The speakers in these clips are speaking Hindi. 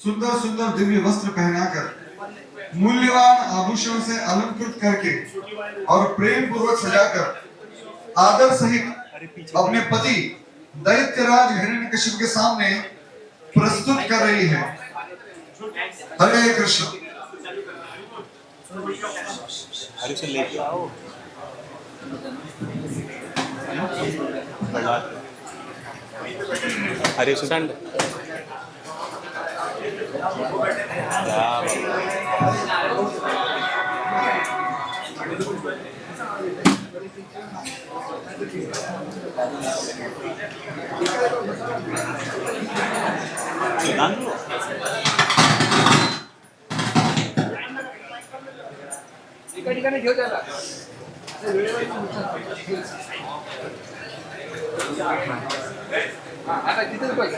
सुंदर सुंदर दिव्य वस्त्र पहनाकर, मूल्यवान आभूषण से अलंकृत करके और प्रेम पूर्वक सजाकर आदर सहित अपने पति दैत्यराज हिरण्यकशिपु के सामने प्रस्तुत कर रही है। हरे कृष्ण। हरि से लेके आओ। हरे सुदंड ठिकाणी घेऊ त्याला आता तिथेच बस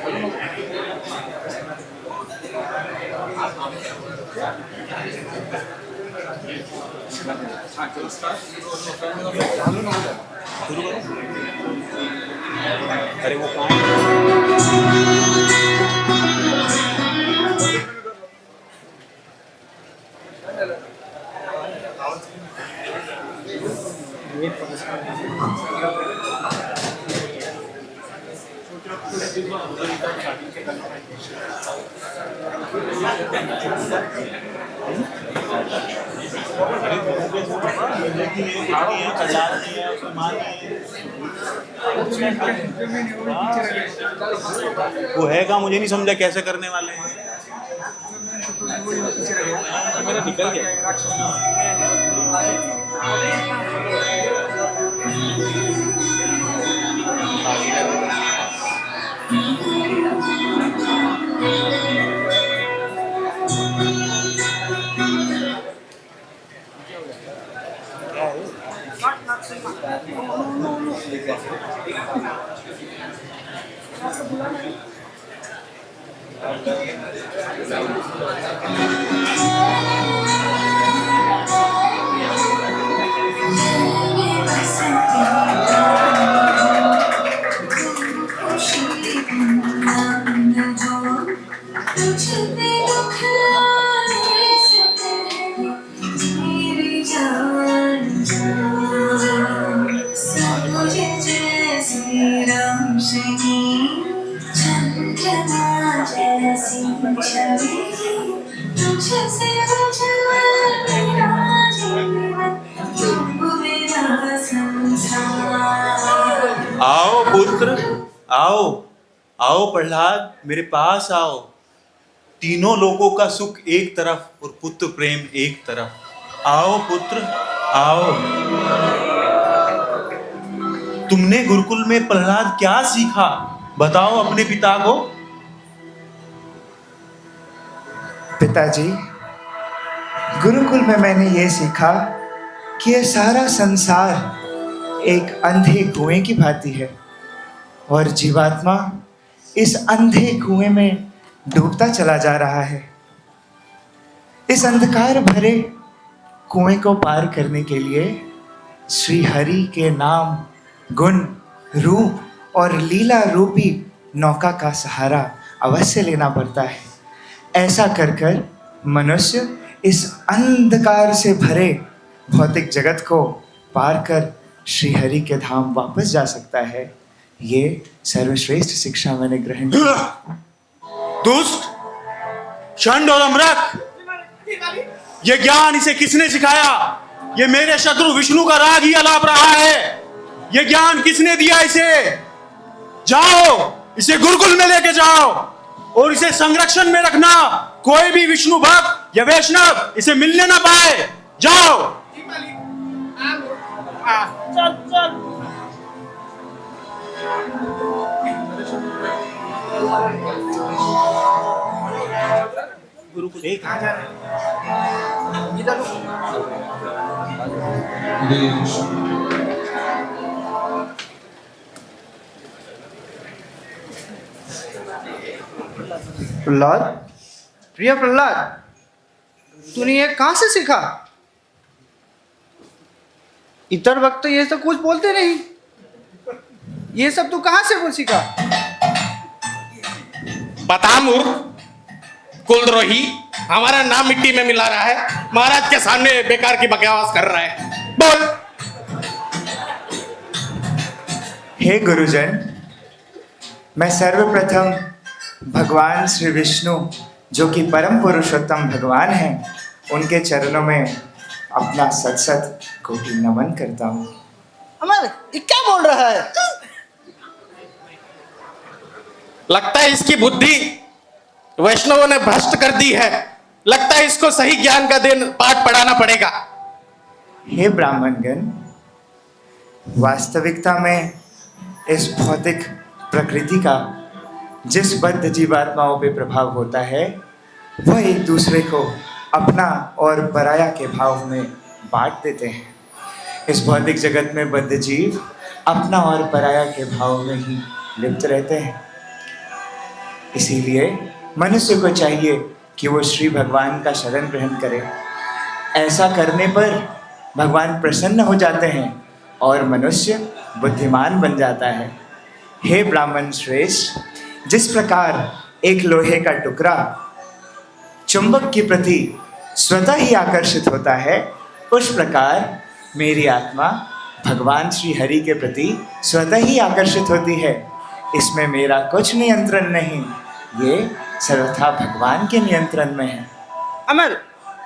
अरे वो वो है का मुझे नहीं समझा कैसे करने वाले हैं। मेरा निकल गया। आओ पुत्र, आओ आओ प्रहलाद, मेरे पास आओ। तीनों लोगों का सुख एक तरफ और पुत्र प्रेम एक तरफ। आओ पुत्र, आओ। तुमने गुरुकुल में प्रहलाद क्या सीखा, बताओ अपने पिता को। पिताजी, गुरुकुल में मैंने ये सीखा कि ये सारा संसार एक अंधे कुएं की भांति है और जीवात्मा इस अंधे कुएं में डूबता चला जा रहा है। इस अंधकार भरे कुएं को पार करने के लिए श्री हरि के नाम, गुण, रूप और लीला रूपी नौका का सहारा अवश्य लेना पड़ता है। ऐसा कर कर मनुष्य इस अंधकार से भरे भौतिक जगत को पार कर श्री हरि के धाम वापस जा सकता है। ये सर्वश्रेष्ठ शिक्षा मैंने ग्रहण की। दुष्ट, चंड और अमरक, ये ज्ञान इसे किसने सिखाया? ये मेरे शत्रु विष्णु का राग ही अलाप रहा है। ये ज्ञान किसने दिया इसे? जाओ, इसे गुरुकुल में लेके जाओ और इसे संरक्षण में रखना। कोई भी विष्णु भक्त या वैष्णव इसे मिलने ना पाए। जाओ। चल चल गुरुकुल कहाँ जा रहे हैं? इधर प्रहलाद, प्रिय प्रहलाद, तूने ये कहाँ से सीखा? इतर वक्त तो ये सब कुछ बोलते नहीं। ये सब तू कहाँ से बोल सीखा? बता मूर्ख, कुलद्रोही हमारा नाम मिट्टी में मिला रहा है, महाराज के सामने बेकार की बकवास कर रहा है। बोल। हे गुरुजन, मैं सर्वप्रथम भगवान श्री विष्णु जो कि परम पुरुषोत्तम भगवान हैं, उनके चरणों में अपना सत सत कोटि नमन करता हूँ। अमर, ये क्या बोल रहा है? लगता है इसकी बुद्धि वैष्णवों ने भ्रष्ट कर दी है। लगता है इसको सही ज्ञान का दिन पाठ पढ़ाना पड़ेगा। हे ब्राह्मणगण, वास्तविकता में इस भौतिक प्रकृति का जिस बद्ध जीवात्माओं पे प्रभाव होता है, वह एक दूसरे को अपना और पराया के भाव में बांट देते हैं। इस भौतिक जगत में बद्ध जीव अपना और पराया के भाव में ही लिप्त रहते हैं। इसीलिए मनुष्य को चाहिए कि वो श्री भगवान का शरण ग्रहण करे। ऐसा करने पर भगवान प्रसन्न हो जाते हैं और मनुष्य बुद्धिमान बन जाता है। हे ब्राह्मण श्रेष्ठ, जिस प्रकार एक लोहे का टुकड़ा चुंबक के प्रति स्वतः ही आकर्षित होता है, उस प्रकार मेरी आत्मा भगवान श्री हरि के प्रति स्वतः ही आकर्षित होती है। इसमें मेरा कुछ नियंत्रण नहीं, ये सर्वथा भगवान के नियंत्रण में है। अमर,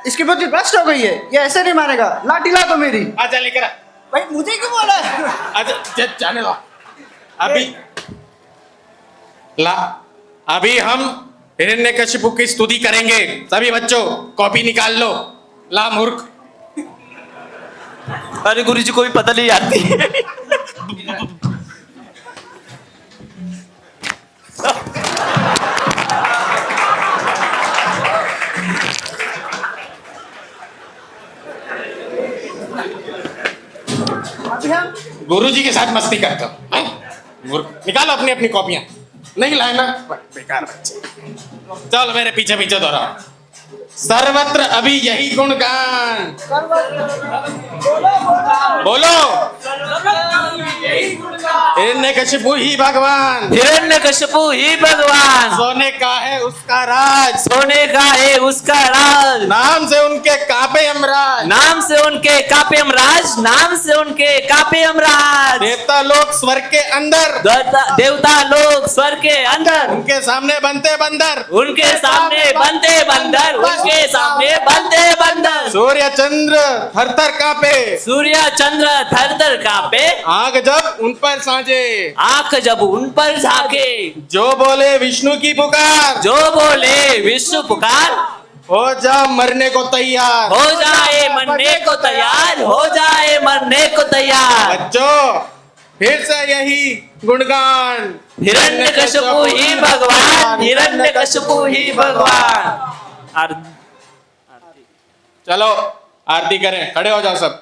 इसकी बुद्धि भ्रष्ट हो गई है, ये ऐसे नहीं मानेगा। लाठी ला दो मेरी। आजा लेकर आ। भाई मुझे क्यों बोला है? आजा, जाने दो। अभी हम हिरण्यकशिपु की स्तुति करेंगे। सभी बच्चों कॉपी निकाल लो। ला मूर्ख। अरे गुरुजी को भी पता नहीं आती। गुरुजी के साथ मस्ती करते हो हैं? निकालो अपनी अपनी कॉपियां। नहीं लाए ना, बेकार बच्चे। चल मेरे पीछे पीछे दोहराओ। सर्वत्र अभी यही गुणगान। बोलो। हिरण्यकशिपु ही भगवान, हिरण्यकशिपु ही भगवान, सोने का है उसका राज, सोने का है उसका राज, नाम से उनके कांपे यमराज, नाम से उनके कांपे यमराज, नाम से उनके कांपे यमराज। देवता लोग स्वर्ग के अंदर, देवता लोग स्वर्ग के अंदर, उनके सामने बनते बंदर, उनके सामने बनते बंदर, उनके सामने बनते बंदर। सूर्य चंद्र थर थर कांपे, सूर्य चंद्र थर थर कांपे, आग जब उन पर साजे, आंख जब उन पर झाके, जो बोले विष्णु की पुकार, जो बोले विष्णु पुकार, हो जा मरने को तैयार, हो जाए मरने को तैयार, हो जाए मरने को तैयार। बच्चों फिर से यही गुणगान। हिरण्यकशिपु ही भगवान, हिरण्यकशिपु ही भगवान। चलो आरती करें। खड़े हो जाओ सब।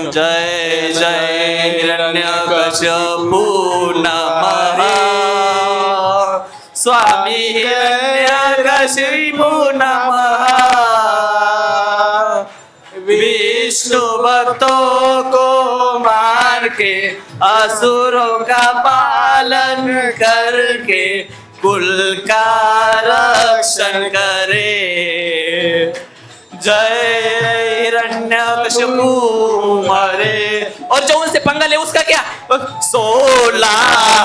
जय जय हिरण्यकशिपु नमः, स्वामी हिरण्यकशिपु नमः। विष्णु भक्तों को मार के, असुरों का पालन करके, कुल का रक्षण करे। जय हिरण्यकशिपु मरे। और जो उनसे पंगा ले उसका क्या? 16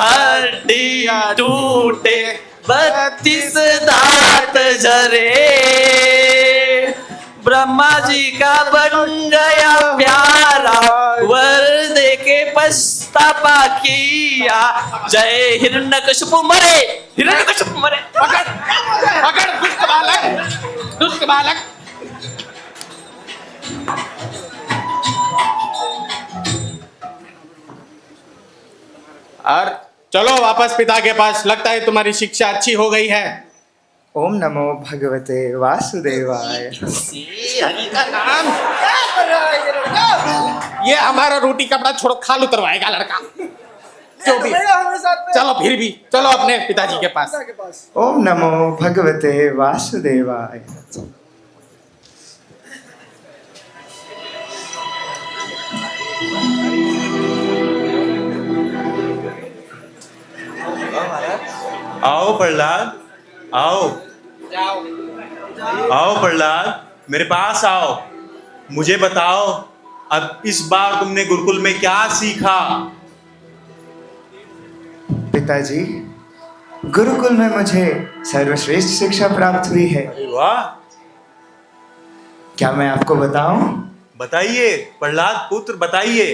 हड्डियां टूटे, 32 दांत झरे, ब्रह्मा जी का बन गया प्यारा, वर दे के पछतावा किया। जय हिरण्यकशिपु मरे, हिरण्यकशिपु मरे। पकड़ पकड़ दुष्ट बालक, दुष्ट बालक। और चलो वापस पिता के पास। लगता है तुम्हारी शिक्षा अच्छी हो गई है। ओम नमो भगवते वासुदेवाय। हरि का नाम। ये हमारा रोटी कपड़ा छोड़ो, खाल उतरवाएगा लड़का। जो भी चलो, फिर भी चलो अपने पिताजी के पास। ओम नमो भगवते वासुदेवाय। आओ प्रहलाद, आओ आओ प्रहलाद, मेरे पास आओ। मुझे बताओ, अब इस बार तुमने गुरुकुल में क्या सीखा? पिताजी, गुरुकुल में मुझे सर्वश्रेष्ठ शिक्षा प्राप्त हुई है। अरे वाह, क्या मैं आपको बताऊं? बताइए प्रहलाद पुत्र, बताइए।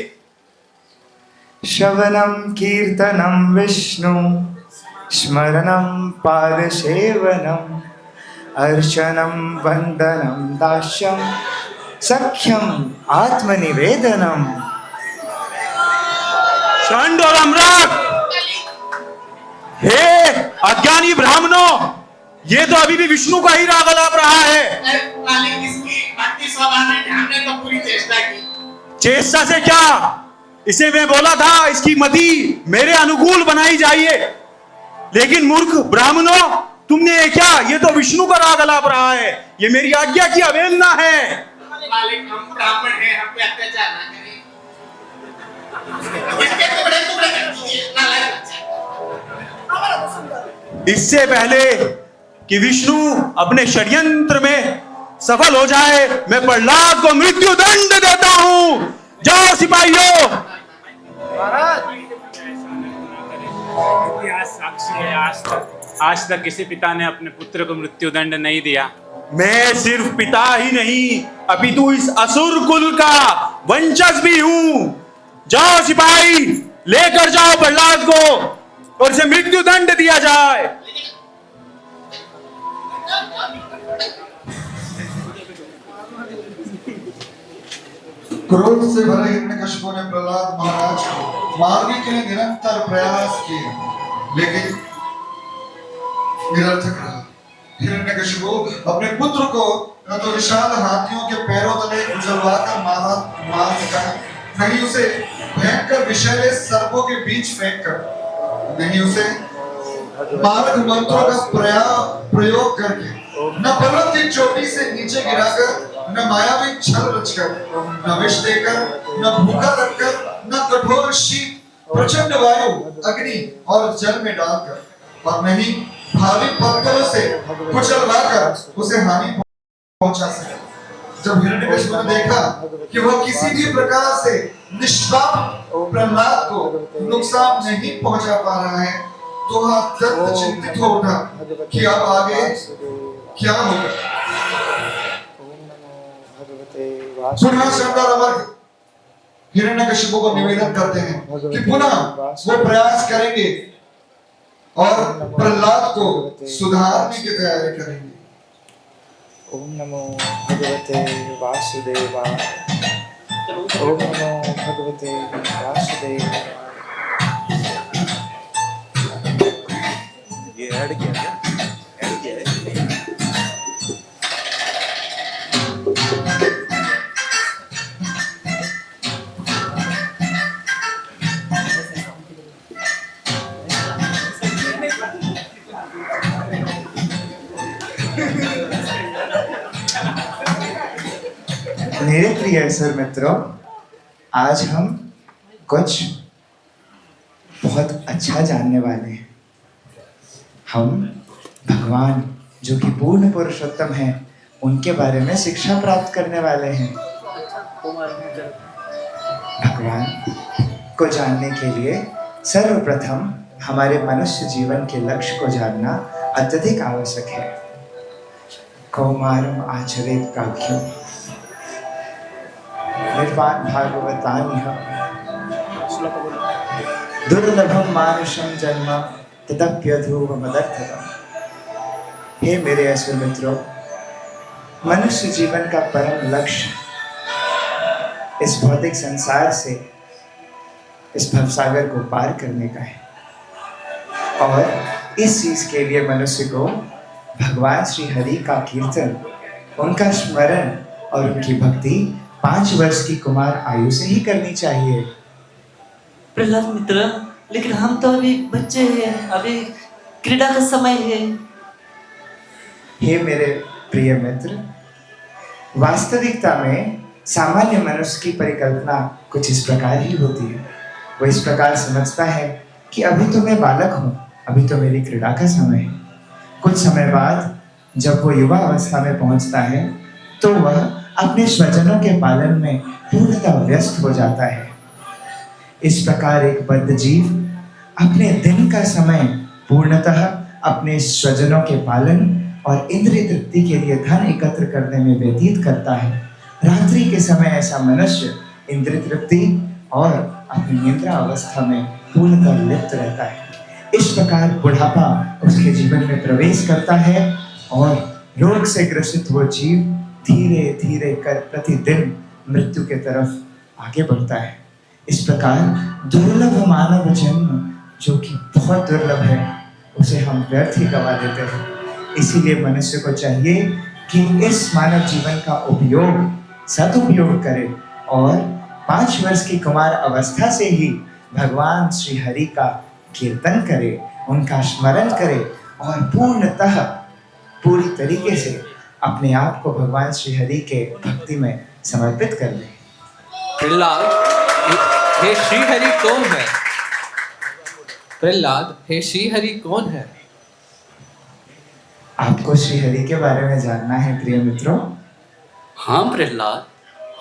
श्रवणम कीर्तनम विष्णु, स्मरणम पादसेवनम, अर्चनम वंदनम दास्यम, सख्यम आत्मनिवेदनम। षंड और अमृत, हे अज्ञानी ब्राह्मणों, ये तो अभी भी विष्णु का ही राग अलाप रहा है। मालिक, इसकी भक्ति स्वभाव में हमने तो पूरी चेष्टा की। चेष्टा से क्या, इसे मैं बोला था इसकी मति मेरे अनुकूल बनाई जाइए, लेकिन मूर्ख ब्राह्मणों, तुमने ये क्या, ये तो विष्णु का राग अलाप रहा है, ये मेरी आज्ञा की अवहेलना है। मालिक, हम ब्राह्मण हैं, हम पे अत्याचार ना करें। इसके टुकड़े टुकड़े कर दीजिए, नालायक बच्चा। इससे पहले कि विष्णु अपने षड्यंत्र में सफल हो जाए, मैं प्रहलाद को मृत्यु दंड देता हूं। जाओ सिपाहियों। इतिहास साक्षी है, आज तक किसी पिता ने अपने पुत्र को मृत्यु दंड नहीं दिया। मैं सिर्फ पिता ही नहीं, अपितु इस असुर कुल का वंशज भी हूं। जाओ सिपाही, लेकर जाओ प्रहलाद को और इसे मृत्यु दंड दिया जाए। क्रोध से भरे हिरण्यकशिपु ने प्रहलाद महाराज को मारने के लिए निरंतर प्रयास किए, लेकिन निरर्थक रहा। हिरण्यकशिपु अपने पुत्र को न तो विशाल हाथियों के पैरों तले कुचलवाकर मार सका, नहीं उसे भयंकर विषैले सर्पों के बीच फेंक कर, नहीं उसे मारक मंत्रों का प्रयोग करके, न पर्वत की चोटी से नीचे गिराकर, न मायावी छल रचकर, न विष देकर, न भूखा रखकर, न कठोर शीत प्रचंड वायु अग्नि और जल में डालकर, और नहीं भारी पत्थरों से कुचलवाकर उसे हानि पहुंचा सके। जब हिरण्यकशिपु ने देखा कि वह किसी भी प्रकार से निष्पाप प्रहलाद को नुकसान नहीं पहुंचा पा रहा है, तो वह अत्यंत चिंतित हो उठा कि अब आगे क्या होगा। पुनः शानदार अमर हिरण्यकशिपु को निवेदन करते हैं कि पुनः वो प्रयास करेंगे और प्रहलाद को सुधारने की तैयारी करेंगे। ओम नमो भगवते वासुदेवाय। ओम नमो भगवते वासुदेवाय। ये ऐड किया क्या? ऐड किया है? मेरे प्रिय असुर मित्रों, आज हम कुछ बहुत अच्छा जानने वाले हैं। हम भगवान जो कि पूर्ण पुरुषोत्तम हैं, उनके बारे में शिक्षा प्राप्त करने वाले हैं। भगवान को जानने के लिए सर्वप्रथम हमारे मनुष्य जीवन के लक्ष्य को जानना अत्यधिक आवश्यक है। कौमारम आचरेत काख्यम निर्वाण भागवतानिह दुर्लभम मानुषम जन्म तदप्यधूवमदर्थतम। हे मेरे असुर मित्रों, मनुष्य जीवन का परम लक्ष्य इस भौतिक संसार से इस भवसागर को पार करने का है, और इस चीज के लिए मनुष्य को भगवान श्री हरि का कीर्तन, उनका स्मरण और उनकी भक्ति 5 वर्ष की कुमार आयु से ही करनी चाहिए। प्रहलाद मित्र, लेकिन हम तो अभी बच्चे हैं, अभी क्रीड़ा का समय है। हे मेरे प्रिय मित्र, वास्तविकता में सामान्य मनुष्य की परिकल्पना कुछ इस प्रकार ही होती है। वो इस प्रकार समझता है कि अभी तो मैं बालक हूँ, अभी तो मेरी क्रीड़ा का समय है। कुछ समय बाद जब वो युवा अवस्था में पहुंचता है तो वह अपने स्वजनों के पालन में पूर्णतः व्यस्त हो जाता है। इस प्रकार एक बद्ध जीव अपने दिन का समय पूर्णतः अपने स्वजनों के पालन और इंद्रिय तृप्ति के लिए धन एकत्र करने में व्यतीत करता है। रात्रि के समय ऐसा मनुष्य इंद्रिय तृप्ति और अपनी निद्रा अवस्था में पूर्णतः लिप्त रहता है। इस प्रकार बुढ़ापा उसके जीवन में प्रवेश करता है और रोग से ग्रसित वो जीव धीरे धीरे कर प्रतिदिन मृत्यु के तरफ आगे बढ़ता है। इस प्रकार दुर्लभ मानव जन्म, जो कि बहुत दुर्लभ है, उसे हम व्यर्थ ही गवा देते हैं। इसीलिए मनुष्य को चाहिए कि इस मानव जीवन का उपयोग सदुपयोग करे और 5 वर्ष की कुमार अवस्था से ही भगवान श्री हरि का कीर्तन करे, उनका स्मरण करे और पूर्णतः पूरी तरीके से अपने आप को भगवान श्री हरि के भक्ति में समर्पित कर दे। प्रहलाद, हे श्री हरि कौन है? प्रहलाद, हे श्री हरि कौन है? आपको श्री हरि के बारे में जानना है प्रिय मित्रों? हाँ प्रहलाद,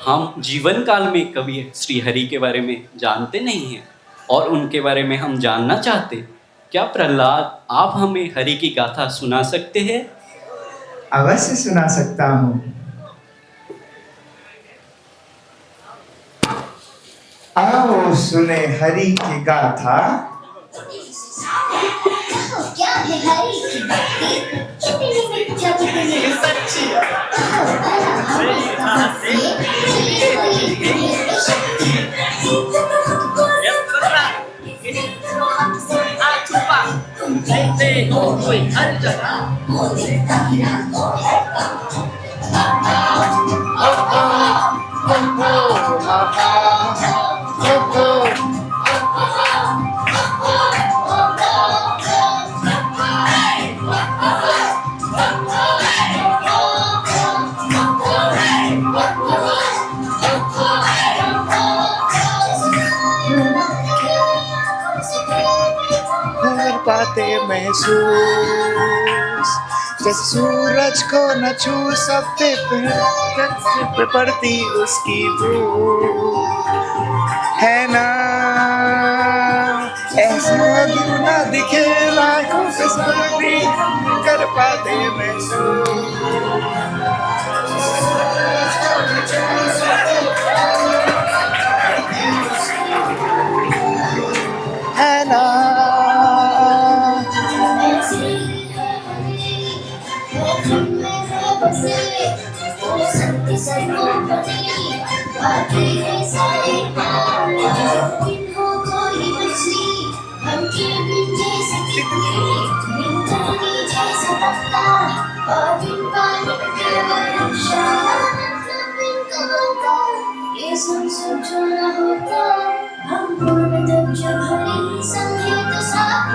हम जीवन काल में कभी श्री हरि के बारे में जानते नहीं हैं और उनके बारे में हम जानना चाहते। क्या प्रहलाद आप हमें हरि की गाथा सुना सकते हैं? अवश्य सुना सकता हूँ। आओ सुने हरि की गाथा। क्या है हरि की भक्ति? कितनी मिथ्या कितनी सच्ची। बातें महसूस जैसे सूरज को न छू सकते पे पड़ती उसकी धूप है ना, ऐसा दिल ना दिखे लाखों से भी कर पाते महसूस है ना। हम पूर्ण तक जब हरि संगे तो साथ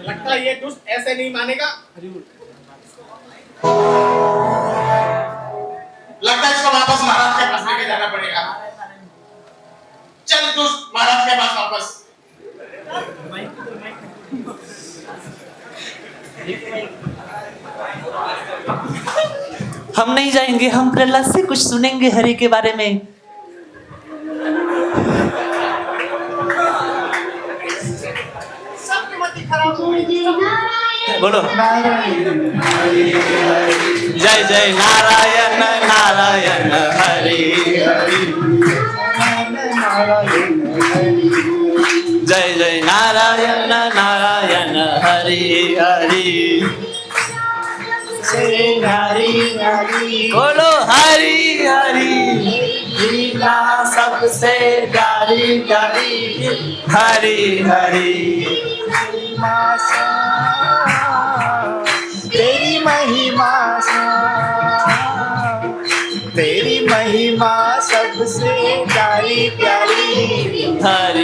लगता है ये दुष्ट ऐसे नहीं मानेगा। लगता है इसको वापस महाराज के पास लेके जाना पड़ेगा। चल दुष्ट महाराज के पास वापस। हम नहीं जाएंगे, हम प्रहलाद से कुछ सुनेंगे हरि के बारे में। बोलो जय जय नारायण नारायण हरि जय जय नारायण नारायण हरि हरि बोलो हरि हरि लीला सबसे प्यारी प्यारी हरि हरि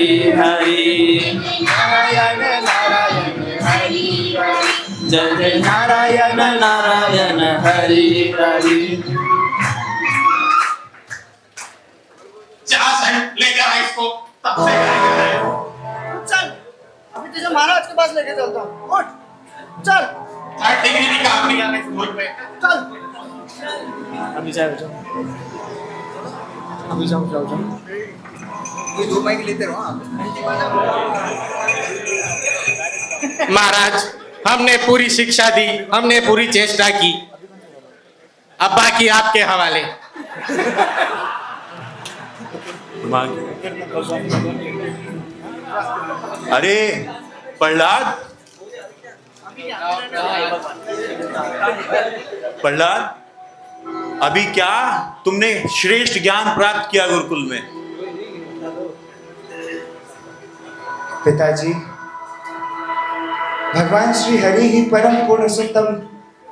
हरि हरि नारायण नारायण हरि हरि जय जय नारायण नारायण हरि हरि जा साहब लेकर आ इसको तब से गाएगा। चल अभी तुझे महाराज के पास लेके चलता हूँ उठ चल 3rd डिग्री की काम नहीं आने स्कूल में। चल अभी जाओ अभी जाओ ये 2 माइक लेते रहो आप। महाराज हमने पूरी शिक्षा दी, हमने पूरी चेष्टा की, अब बाकी आपके हवाले। अरे प्रहलाद, प्रहलाद, अभी क्या तुमने श्रेष्ठ ज्ञान प्राप्त किया गुरुकुल में? पिताजी, भगवान श्री हरि ही परम पुरुषोत्तम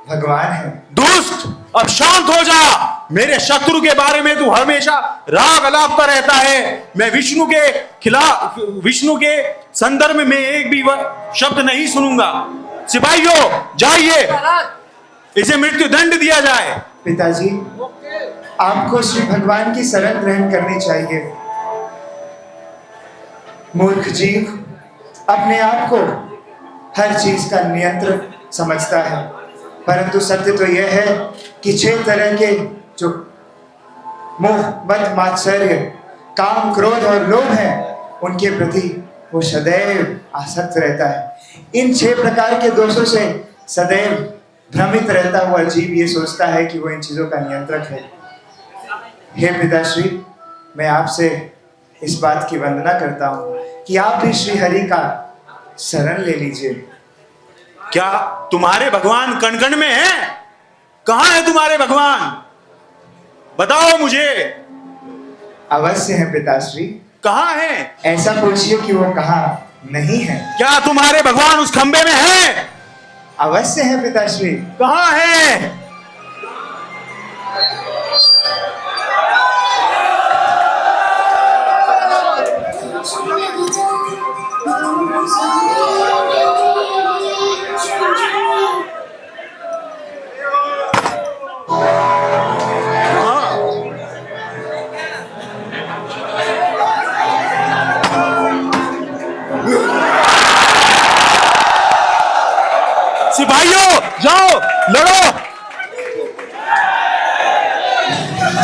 भगवान है। दुष्ट, अब शांत हो जा। मेरे शत्रु के बारे में तू हमेशा राग अलापता रहता है। मैं विष्णु के खिलाफ, विष्णु के संदर्भ में एक भी शब्द नहीं सुनूंगा। सिपाहियों जाइए, इसे मृत्यु दंड दिया जाए। पिताजी, आपको श्री भगवान की शरण ग्रहण करनी चाहिए। मूर्ख जीव अपने आप को हर चीज का नियंत्रण समझता है, परंतु सत्य तो यह है कि 6 तरह के जो मोह, मद, मात्सर्य, काम, क्रोध और लोभ हैं, उनके प्रति वो सदैव आसक्त रहता है। इन 6 प्रकार के दोषों से सदैव भ्रमित रहता हुआ जीव ये सोचता है कि वो इन चीजों का नियंत्रक है। हे पिताश्री, मैं आपसे इस बात की वंदना करता हूँ कि आप भी श्री हरि का शरण ले लीजिए। क्या तुम्हारे भगवान कण-कण में हैं? कहाँ है तुम्हारे भगवान? बताओ मुझे। अवश्य है पिताश्री। कहाँ है? ऐसा पूछिए कि वो कहाँ नहीं है। क्या तुम्हारे भगवान उस खंबे में हैं? अवश्य है पिताश्री। कहाँ है? सिपाहियों जाओ, लड़ो।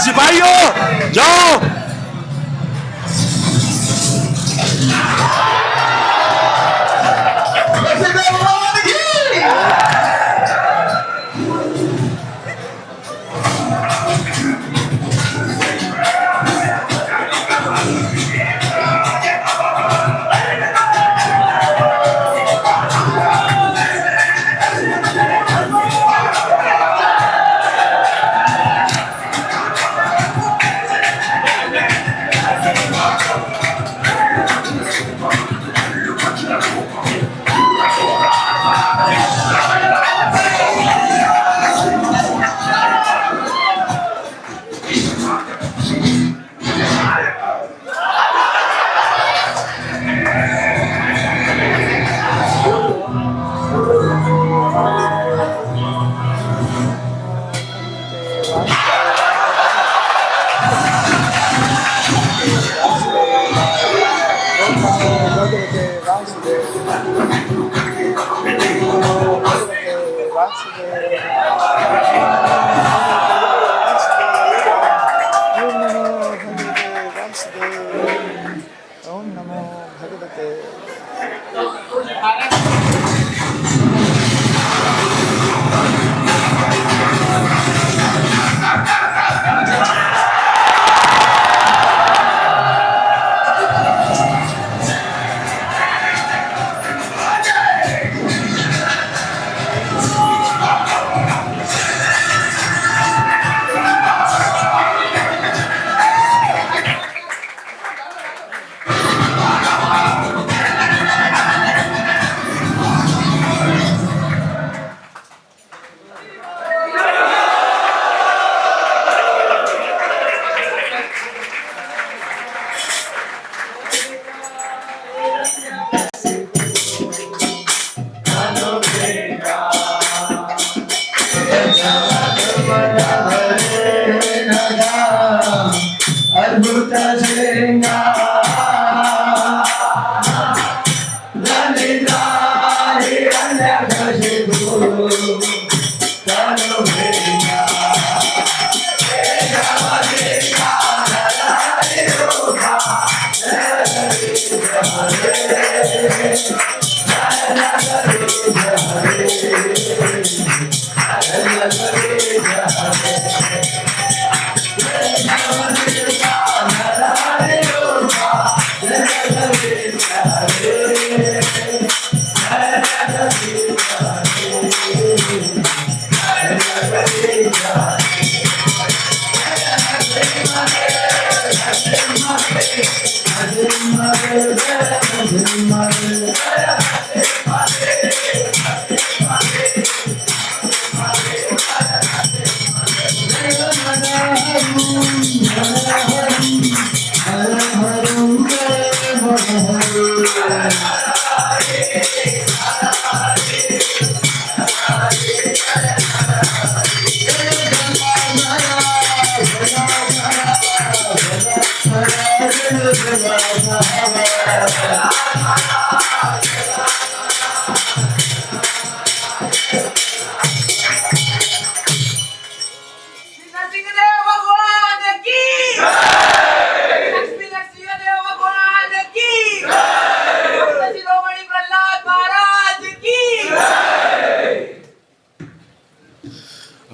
सिपाहियों जाओ।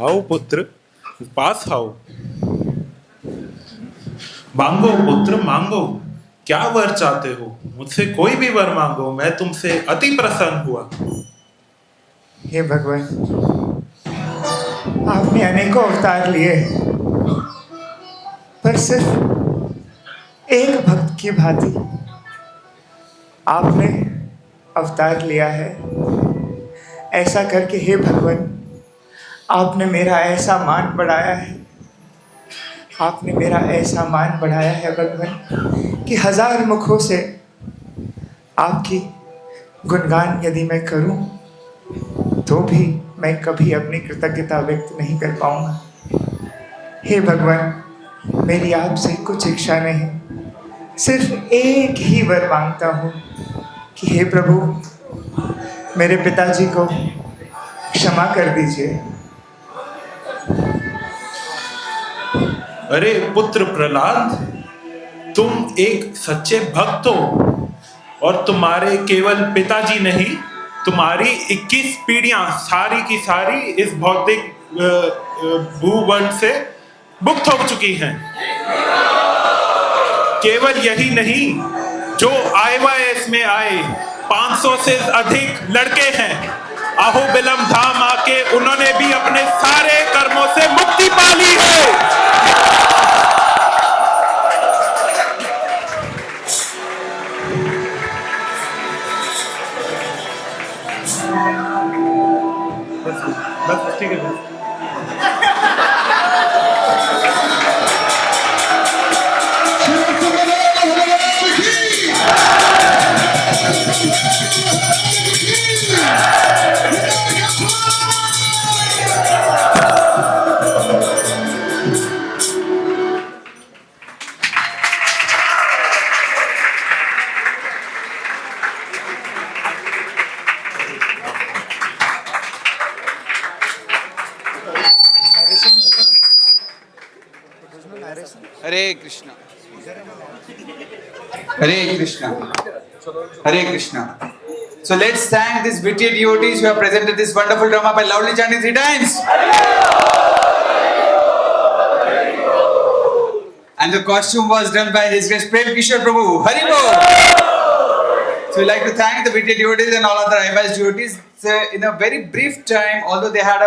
आओ पुत्र, पास आओ। मांगो पुत्र मांगो, क्या वर चाहते हो? मुझसे कोई भी वर मांगो, मैं तुमसे अति प्रसन्न हुआ। हे भगवान, आपने अनेकों अवतार लिए, पर सिर्फ एक भक्त की भांति आपने अवतार लिया है। ऐसा करके हे भगवान, आपने मेरा ऐसा मान बढ़ाया है, आपने मेरा ऐसा मान बढ़ाया है भगवान, कि 1000 मुखों से आपकी गुणगान यदि मैं करूं तो भी मैं कभी अपनी कृतज्ञता व्यक्त नहीं कर पाऊंगा। हे भगवान, मेरी आपसे कुछ इच्छा नहीं, सिर्फ एक ही वर मांगता हूँ कि हे प्रभु, मेरे पिताजी को क्षमा कर दीजिए। अरे पुत्र प्रहलाद, तुम एक सच्चे भक्त हो और तुम्हारे केवल पिताजी नहीं, तुम्हारी 21 पीढ़ियां सारी की सारी इस भौतिक भूवर्ण से मुक्त हो चुकी हैं। केवल यही नहीं, जो IYS में आए 500 से अधिक लड़के हैं, अहोबिलम धाम आके उन्होंने भी अपने सारे कर्मों से मुक्ति पा ली है। बस ठीक है। हरे कृष्णा, हरे कृष्णा, हरे Krishna. So let's thank these witty devotees who have presented this wonderful drama by loudly chanting 3 times. And the costume was done by His Grace Prem Kishore Prabhu. Hari Bol. So we like to thank the witty devotees and all other IYS devotees. In a very brief time, although they had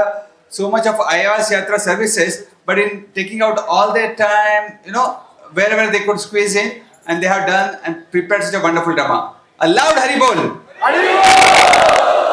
so much of IYS Yatra services, but in taking out all their time, wherever they could squeeze in, and they have done and prepared such a wonderful drama. A loud Hari Bol. Hari Bol.